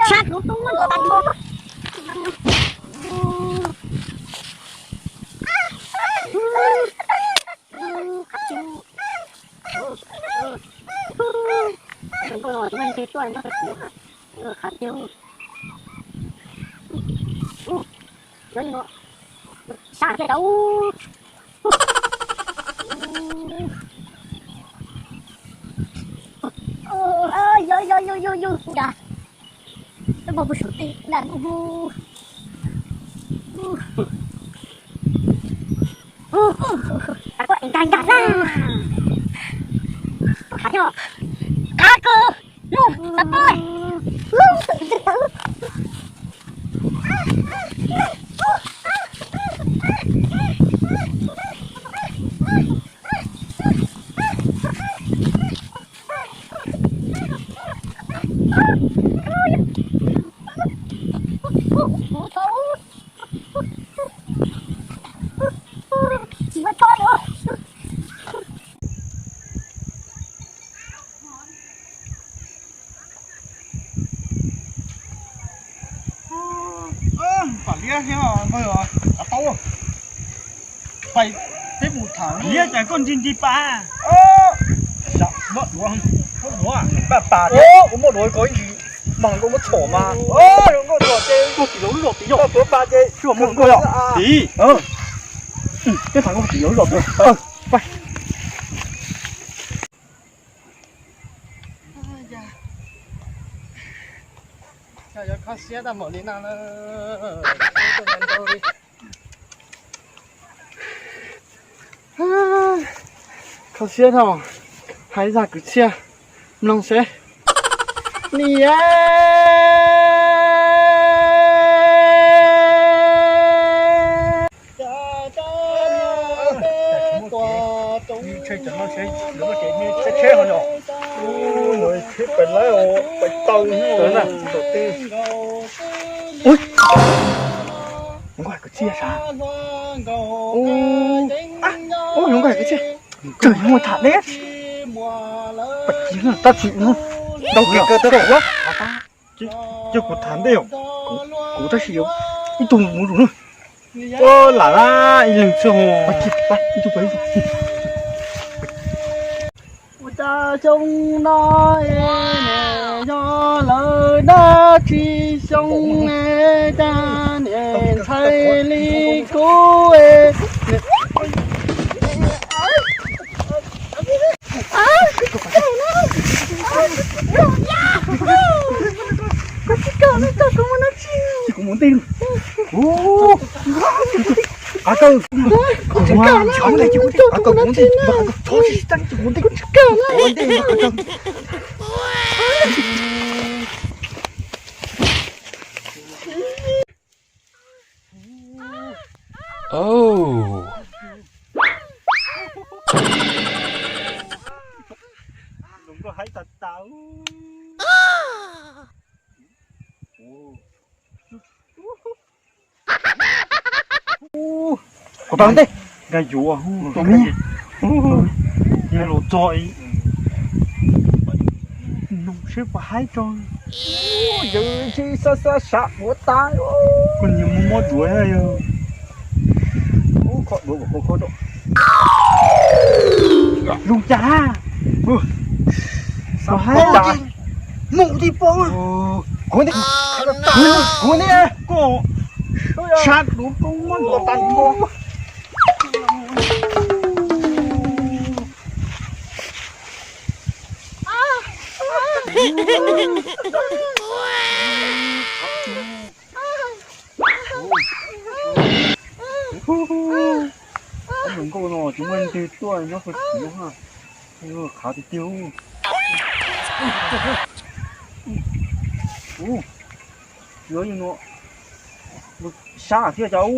sát lục tung nó bắn con đừng có rồi chúng anh cái tuổi nó khá tiêu rồi nó xa cái đâu yo udah mau bersyuting dan aku enggak lah ayo aku lu apa lu phải lia thế mà bây giờ đã tao rồi phải tiếp một tháng lia chả con gì ba dạ mất luôn bà có một đôi có gì bằng có một chỗ mà đúng rồi rồi thế một tỷ rồi bữa ba thế chưa một cái rồi tí cái thằng có một tỷ rồi phải giờ có xe ta mở lên nào nó tụi mình đâu đi có xe nào hãy ra cứ xe lòng xe nè chơi chẳng nó chơi nếu mà chơi như chơi hả nhở người thiết bệnh lấy ô bệnh tàu nữa nè đầu tiên ui đúng rồi cái chia sao ôi đúng rồi cái chia trời ơi thả đấy bạch chín là ta chịu luôn đâu kìa cơ tớ đổ quá chứ có thán đấy không cố ta chịu ít tùng muốn đúng rồi là la ý lần chưa hồ bạch chín bạch ít tùng bấy ta trông nói nè cho lời đã chi sông nè ta nè thay ly cố ê cũng muốn tin à cơ cháu này chú à cơ muốn tin thôi tăng chú muốn tin muốn tin Oh. Đúng rồi hãy thật táo có bán đây gai dùa có mi nghe lộ trọi nông xếp vào hai tròn giờ chi sa sa sạ của ta còn nhiều mua đuổi hay khó đuổi của khó độ dùng chả sao hai chả mụ đi phố cố đi cố đi cố sát đúng không muốn có tan cô đừng có nó chúng mình thì tuổi nó phải xíu ha khá thì tiêu nhớ như nó xa kia cháu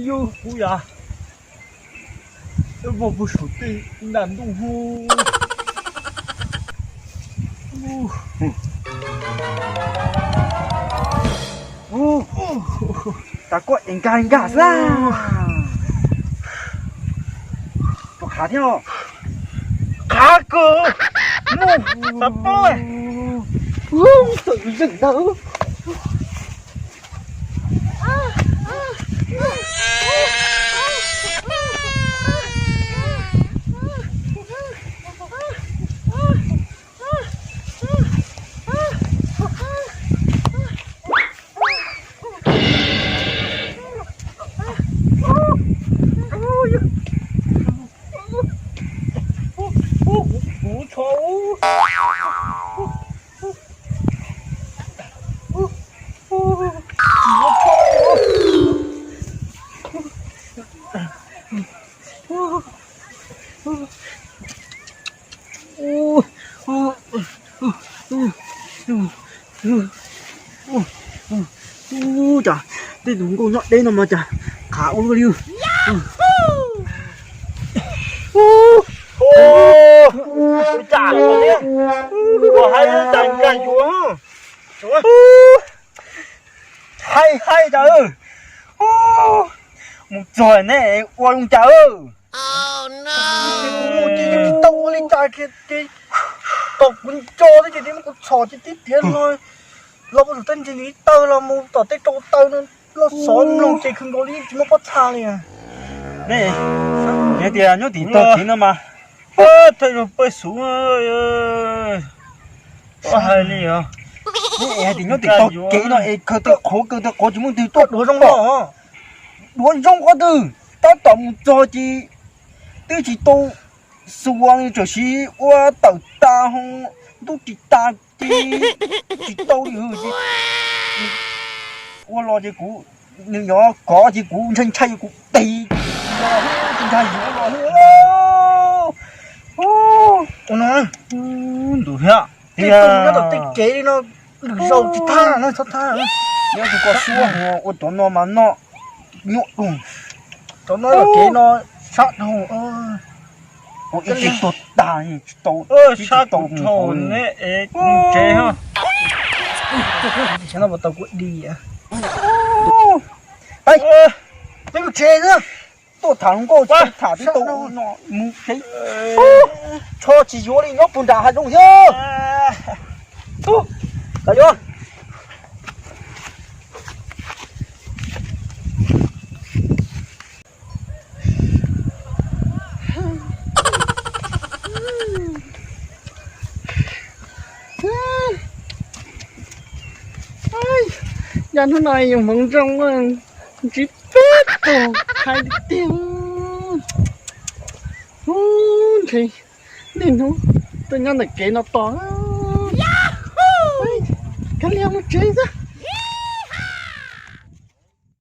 yo ui à một buổi sổ tê đàn đông hu ta có anh cả ra có khá theo khá cơ sắp rồi tự dừng đâu chà, đây đúng con nhọn đây mà chà, khá ôn lưu. Chà rồi đấy, có hay đánh cả chúa, hay chà ơi, một trời này qua luôn chà ơi. Oh no! Cái tàu lên chà cái tàu cũng cho đấy chỉ đến một sò chỉ tít tiền thôi. Lo bắt đầu tên chỉ nghĩ tơ là một tờ tết trâu tơ nó xóm lòng chỉ không có lý chỉ nó bắt thang này à. Này, nhớ tiền tơ tiền nữa mà. Thấy rồi bơi xuống ơi. Hay đi à. Này thì nhớ tiền tao kỹ nó cơ tao khó chỉ muốn từ tốt đuổi rong đó. Đuổi rong có từ. Tao tầm cho chỉ tư chỉ tao xuống cho xí qua tàu ta không都chỉ ta chỉ tao đi hư chứ, lo chỉ cũ nếu nhỏ có chỉ cũ thanh chay cũ tì, thanh chay nhỏ nó, đủ hết, thì nó tập tích chế đi nó dầu chỉ tha nó thật tha, nếu chỉ có xua, ô tao nó mà nó nhọ đùng, tao nói là chế nó sát hồng ôi cái gì tốt ta nhỉ tốt sao tốt thôn đấy chế ha sao nó bắt đầu quậy đi à đây cái chế nữa tôi thằng cô thả đi tôi nó mu cái cho chỉ vô đi nó bùn đà hay không chứ cả vô dân hôm nay dùng mận trong chỉ phết đồ hai tiếng thì nên không tôi nhớ là kể nó to cái leo nó chơi ra